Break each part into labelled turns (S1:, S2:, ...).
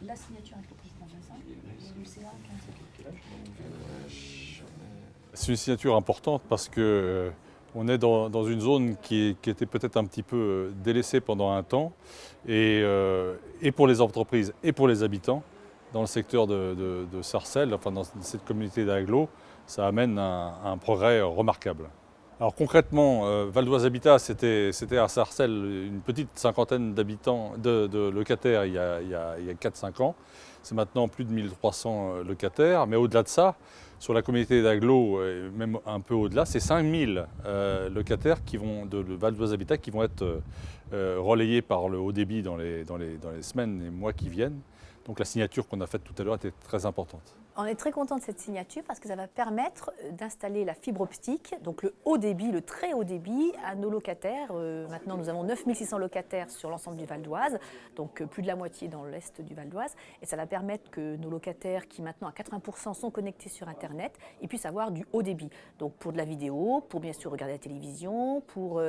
S1: la signature avec le président Bazin, et l'UCA 15.
S2: C'est une signature importante parce que on est dans une zone qui était peut-être un petit peu délaissée pendant un temps, et pour les entreprises et pour les habitants, dans le secteur de Sarcelles, enfin dans cette communauté d'agglos, ça amène un progrès remarquable. Alors concrètement, Val d'Oise Habitat, c'était à Sarcelles une petite cinquantaine d'habitants, de locataires il y a 4-5 ans. C'est maintenant plus de 1300 locataires, mais au-delà de ça, sur la communauté d'agglos, et même un peu au-delà, c'est 5000 locataires de Val d'Oise Habitat qui vont être relayés par le haut débit dans les semaines et mois qui viennent. Donc la signature qu'on a faite tout à l'heure était très importante.
S1: On est très content de cette signature parce que ça va permettre d'installer la fibre optique, donc le haut débit, le très haut débit, à nos locataires. Maintenant, nous avons 9600 locataires sur l'ensemble du Val d'Oise, donc plus de la moitié dans l'est du Val d'Oise. Et ça va permettre que nos locataires, qui maintenant à 80% sont connectés sur Internet, ils puissent avoir du haut débit. Donc pour de la vidéo, pour bien sûr regarder la télévision, pour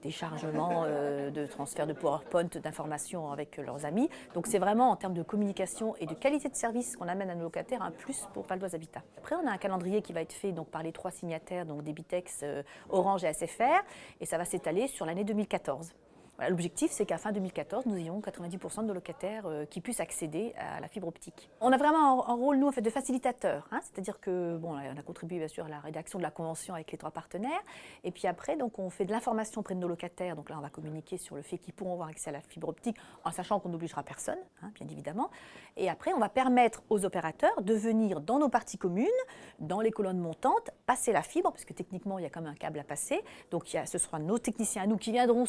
S1: des chargements de transfert de PowerPoint, d'informations avec leurs amis. Donc c'est vraiment en termes de communication et de qualité de service qu'on amène à nos locataires un plus pour Val d'Oise Habitat. Après, on a un calendrier qui va être fait donc, par les 3 signataires, donc Debitex, Orange et SFR, et ça va s'étaler sur l'année 2014. Voilà, l'objectif, c'est qu'à fin 2014, nous ayons 90% de nos locataires qui puissent accéder à la fibre optique. On a vraiment un rôle, nous, en fait, de facilitateur. C'est-à-dire que, bon, on a contribué, bien sûr, à la rédaction de la convention avec les 3 partenaires. Et puis après, donc, on fait de l'information auprès de nos locataires. Donc là, on va communiquer sur le fait qu'ils pourront avoir accès à la fibre optique, en sachant qu'on n'obligera personne, bien évidemment. Et après, on va permettre aux opérateurs de venir dans nos parties communes, dans les colonnes montantes, passer la fibre, parce que techniquement, il y a quand même un câble à passer. Donc, ce sera nos techniciens à nous qui viendront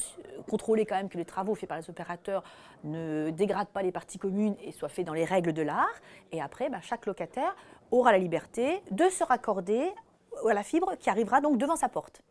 S1: contrôler quand même que les travaux faits par les opérateurs ne dégradent pas les parties communes et soient faits dans les règles de l'art. Et après, chaque locataire aura la liberté de se raccorder à la fibre qui arrivera donc devant sa porte.